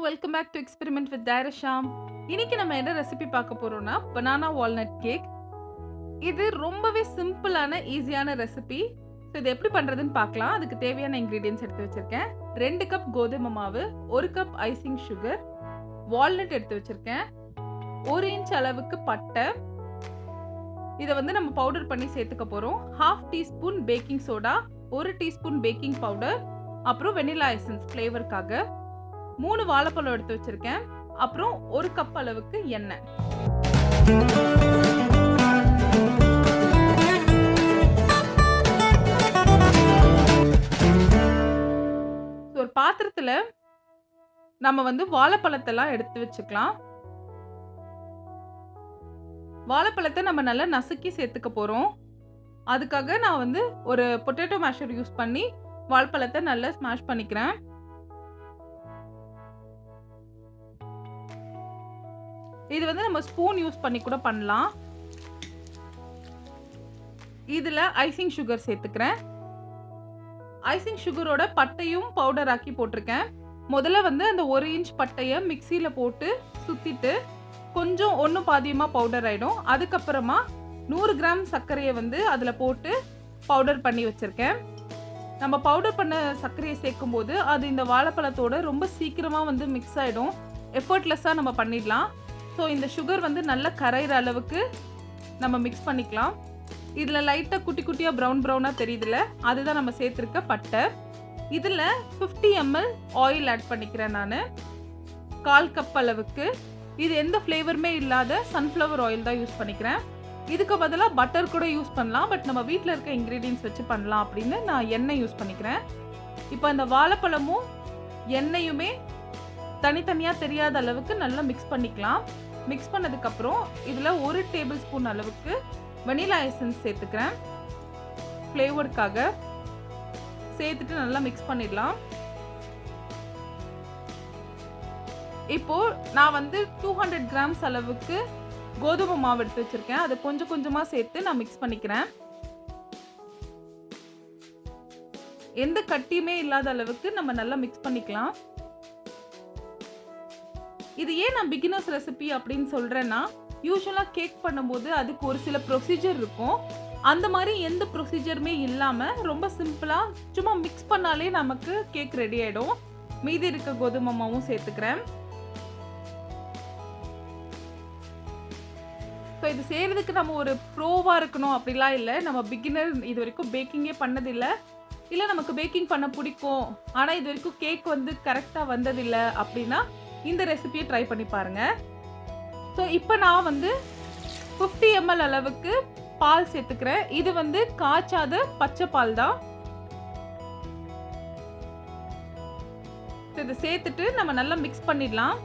Welcome back to experiment with டைரஷாம். இன்னைக்கு நம்ம என்ன ரெசிபி பார்க்க போறோம்னா பனானா வால்நட் கேக். இது ரொம்பவே சிம்பிளான ஈஸியான ரெசிபி. ஸோ இது எப்படி பண்றதுன்னு பார்க்கலாம். அதுக்கு தேவையான இன்கிரீடியன்ஸ் எடுத்து வச்சிருக்கேன். 2 கப் கோதுமை மாவு, 1 கப் ஐசிங் சுகர், வால்நட் எடுத்து வச்சிருக்கேன், 1 இன்ச் அளவுக்கு பட்டை. இதை வந்து நம்ம பவுடர் பண்ணி சேர்த்துக்க போறோம். 1/2 teaspoon baking soda, 1 teaspoon baking powder, அப்புறம் வெனிலா எசன்ஸ் ஃப்ளேவருக்காக, 3 வாழைப்பழம் எடுத்து வச்சிருக்கேன், அப்புறம் 1 கப் அளவுக்கு எண்ணெய். ஒரு பாத்திரத்துல நம்ம வந்து வாழைப்பழத்தெல்லாம் எடுத்து வச்சுக்கலாம். வாழைப்பழத்தை நம்ம நல்லா நசுக்கி சேர்த்துக்க போறோம். அதுக்காக நான் வந்து ஒரு பொட்டேட்டோ மேஷர் யூஸ் பண்ணி வாழைப்பழத்தை நல்லா ஸ்மாஷ் பண்ணிக்கிறேன். இது வந்து நம்ம ஸ்பூன் யூஸ் பண்ணி கூட பண்ணலாம். இதுல ஐசிங் சுகர் சேர்த்துக்கிறேன். ஐசிங் சுகரோட பட்டையும் பவுடர் ஆக்கி போட்டிருக்கேன். முதல்ல வந்து அந்த 1 இன்ச் பட்டையை மிக்சியில போட்டு சுத்திட்டு கொஞ்சம் ஒன்று பாதியமா பவுடர் ஆயிடும். அதுக்கப்புறமா 100 கிராம் சர்க்கரையை வந்து அதில் போட்டு பவுடர் பண்ணி வச்சிருக்கேன். நம்ம பவுடர் பண்ண சர்க்கரையை சேர்க்கும் போது அது இந்த வாழைப்பழத்தோட ரொம்ப சீக்கிரமாக வந்து மிக்ஸ் ஆகிடும். எஃபர்ட்லெஸ்ஸாக நம்ம பண்ணிடலாம். ஸோ இந்த சுகர் வந்து நல்லா கரைகிற அளவுக்கு நம்ம மிக்ஸ் பண்ணிக்கலாம். இதில் லைட்டாக குட்டி குட்டியாக ப்ரௌனாக தெரியுதுல, அதுதான் நம்ம சேர்த்துருக்க பட்டை. இதில் 50 ml ஆயில் ஆட் பண்ணிக்கிறேன் நான், 1/4 கப் அளவுக்கு. இது எந்த ஃப்ளேவருமே இல்லாத சன்ஃப்ளவர் ஆயில் தான் யூஸ் பண்ணிக்கிறேன். இதுக்கு பதிலாக பட்டர் கூட யூஸ் பண்ணலாம், பட் நம்ம வீட்டில் இருக்க இன்க்ரீடியன்ஸ் வச்சு பண்ணலாம் அப்படின்னு நான் எண்ணெய் யூஸ் பண்ணிக்கிறேன். இப்போ அந்த வாழைப்பழமும் எண்ணெயுமே தனித்தனியாக தெரியாத அளவுக்கு நல்லா மிக்ஸ் பண்ணிக்கலாம். மிக்ஸ் பண்ணதுக்கப்புறம் இதில் 1 டேபிள் ஸ்பூன் அளவுக்கு வெனிலா எசன்ஸ் சேர்த்துக்கிறேன். ஃப்ளேவருக்காக சேர்த்துட்டு நல்லா மிக்ஸ் பண்ணிடலாம். இப்போ நான் வந்து 200 கிராம்ஸ் அளவுக்கு கோதுமை மாவு எடுத்து வச்சிருக்கேன். அதை கொஞ்சம் கொஞ்சமாக சேர்த்து நான் மிக்ஸ் பண்ணிக்கிறேன். எந்த கட்டியுமே இல்லாத அளவுக்கு நம்ம நல்லா மிக்ஸ் பண்ணிக்கலாம். இது ஏன் நான் பிகினர்ஸ் ரெசிபி அப்படின்னு சொல்றேன்னா, யூஸ்வலாக கேக் பண்ணும்போது அதுக்கு ஒரு சில ப்ரொசீஜர் இருக்கும். அந்த மாதிரி எந்த ப்ரொசீஜருமே இல்லாமல் ரொம்ப சிம்பிளாக சும்மா மிக்ஸ் பண்ணாலே நமக்கு கேக் ரெடி ஆகிடும். மீதி இருக்க கோதுமை மாவும் சேர்த்துக்கிறேன். ஸோ இது செய்கிறதுக்கு நம்ம ஒரு ப்ரோவாக இருக்கணும் அப்படிலாம் இல்லை. நம்ம பிகினர், இது வரைக்கும் பேக்கிங்கே பண்ணதில்லை, இல்லை நமக்கு பேக்கிங் பண்ண பிடிக்கும் ஆனால் இது வரைக்கும் கேக் வந்து கரெக்டாக வந்ததில்லை அப்படின்னா இந்த ரெசிபியை ட்ரை பண்ணி பாருங்கள். ஸோ இப்போ நான் வந்து 50 ml அளவுக்கு பால் சேர்த்துக்கிறேன். இது வந்து காய்ச்சாத பச்சை பால் தான். இதை சேர்த்துட்டு நம்ம நல்லா மிக்ஸ் பண்ணிடலாம்.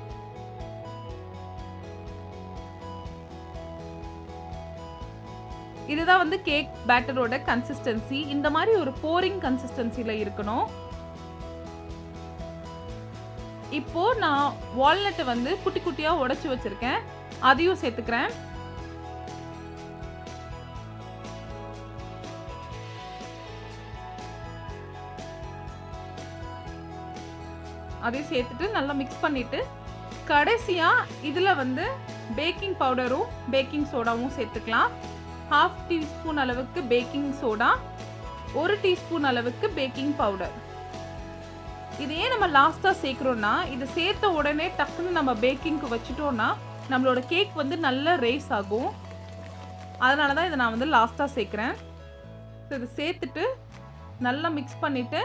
இதுதான் வந்து கேக் பேட்டரோட கன்சிஸ்டன்சி. இந்த மாதிரி ஒரு போரிங் கன்சிஸ்டன்சில இருக்கணும். இப்போ நான் வால்நட்டை வந்து குட்டி குட்டியா உடைச்சு வச்சிருக்கேன், அதையும் சேர்த்துக்கிறேன். அதையும் சேர்த்துட்டு நல்லா மிக்ஸ் பண்ணிட்டு கடைசியா இதுல வந்து பேக்கிங் பவுடரும் பேக்கிங் சோடாவும் சேர்த்துக்கலாம். 1/2 டீஸ்பூன் அளவுக்கு பேக்கிங் சோடா, 1 டீஸ்பூன் அளவுக்கு பேக்கிங் பவுடர். இது ஏன் நம்ம லாஸ்ட்டாக சேர்க்குறோன்னா, இது சேர்த்த உடனே டக்குன்னு நம்ம பேக்கிங்க்கு வச்சுட்டோன்னா நம்மளோட கேக் வந்து நல்லா ரைஸ் ஆகும். அதனால தான் இதை நான் வந்து லாஸ்ட்டாக சேர்க்குறேன். ஸோ இதை சேர்த்துட்டு நல்லா மிக்ஸ் பண்ணிவிட்டு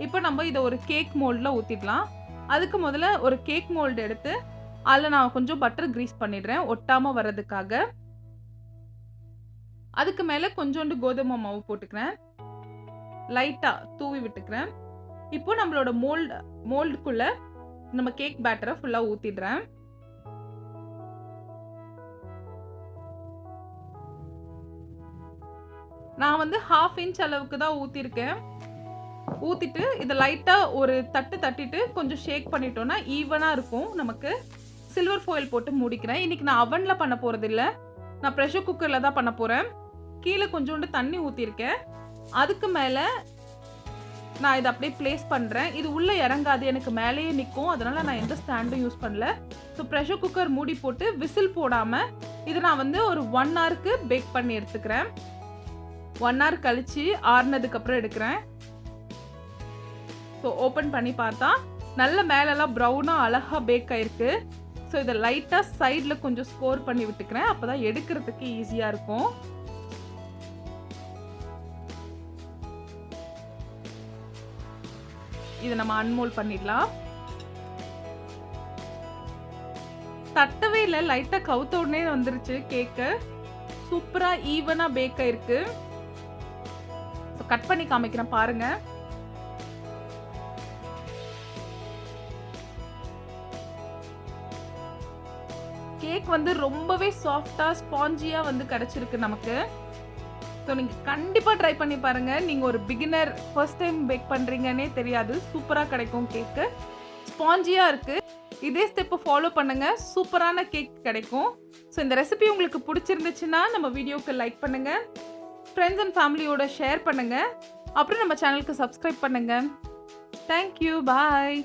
இப்போ நம்ம இதை ஒரு கேக் மோல்டில் ஊற்றிடலாம். அதுக்கு முதல்ல ஒரு கேக் மோல்டு எடுத்து அதில் நான் கொஞ்சம் பட்டர் க்ரீஸ் பண்ணிடுறேன் ஒட்டாமல் வர்றதுக்காக. அதுக்கு மேலே கொஞ்சோண்டு கோதுமை மாவு போட்டுக்கிறேன், லைட்டாக தூவி விட்டுக்கிறேன். இப்போ நம்மளோட மோல்டுக்குள்ள நம்ம கேக் பேட்டரை ஃபுல்லாக ஊற்றிடுறேன். நான் வந்து 1/2 இன்ச் அளவுக்கு தான் ஊற்றிருக்கேன். ஊற்றிட்டு இதை லைட்டாக ஒரு தட்டிட்டு கொஞ்சம் ஷேக் பண்ணிட்டோன்னா ஈவனாக இருக்கும் நமக்கு. சில்வர் ஃபாயில் போட்டு மூடிக்கிறேன். இன்னைக்கு நான் அவனில் பண்ண போகிறது இல்லை, நான் ப்ரெஷர் குக்கரில் தான் பண்ண போகிறேன். கீழே கொஞ்சோண்டு தண்ணி ஊற்றிருக்கேன். அதுக்கு மேலே நான் இதை அப்படியே பிளேஸ் பண்ணுறேன். இது உள்ளே இறங்காது, எனக்கு மேலேயே நிற்கும். அதனால் நான் எந்த ஸ்டாண்டும் யூஸ் பண்ணல. ஸோ ப்ரெஷர் குக்கர் மூடி போட்டு விசில் போடாமல் இதை நான் வந்து ஒரு 1 ஹவருக்கு பேக் பண்ணி எடுத்துக்கிறேன். 1 ஹவர் கழித்து ஆறுனதுக்கப்புறம் எடுக்கிறேன். ஸோ ஓப்பன் பண்ணி பார்த்தா நல்ல மேலெல்லாம் ப்ரௌனாக அழகாக பேக் ஆகிருக்கு. ஸோ இதை லைட்டாக சைடில் கொஞ்சம் ஸ்கோர் பண்ணி விட்டுக்கிறேன். அப்போ தான் எடுக்கிறதுக்கு ஈஸியாக இருக்கும். இதை நம்ம அன்மோல்ட் பண்ணிடலாம். தட்டவே இல்லை, லைட்டாக கவுத்த உடனே வந்துருச்சு கேக்கு. சூப்பராக ஈவனாக பேக் ஆயிருக்கு. ஸோ கட் பண்ணி காமிக்கிறேன் பாருங்க. கேக் வந்து ரொம்பவே சாஃப்டாக ஸ்பாஞ்சியாக வந்து கிடச்சிருக்கு நமக்கு. ஸோ நீங்கள் கண்டிப்பாக ட்ரை பண்ணி பாருங்கள். நீங்கள் ஒரு பிகினர் ஃபர்ஸ்ட் டைம் பேக் பண்ணுறீங்கன்னே தெரியாது. சூப்பராக கிடைக்கும் கேக்கு. ஸ்பாஞ்சியாக இருக்குது. இதே ஸ்டெப்பை ஃபாலோ பண்ணுங்கள், சூப்பரான கேக் கிடைக்கும். ஸோ இந்த ரெசிபி உங்களுக்கு பிடிச்சிருந்துச்சுன்னா நம்ம வீடியோவுக்கு லைக் பண்ணுங்கள், ஃப்ரெண்ட்ஸ் அண்ட் ஃபேமிலியோட ஷேர் பண்ணுங்கள், அப்புறம் நம்ம சேனலுக்கு சப்ஸ்கிரைப் பண்ணுங்கள். தேங்க்யூ, பாய்.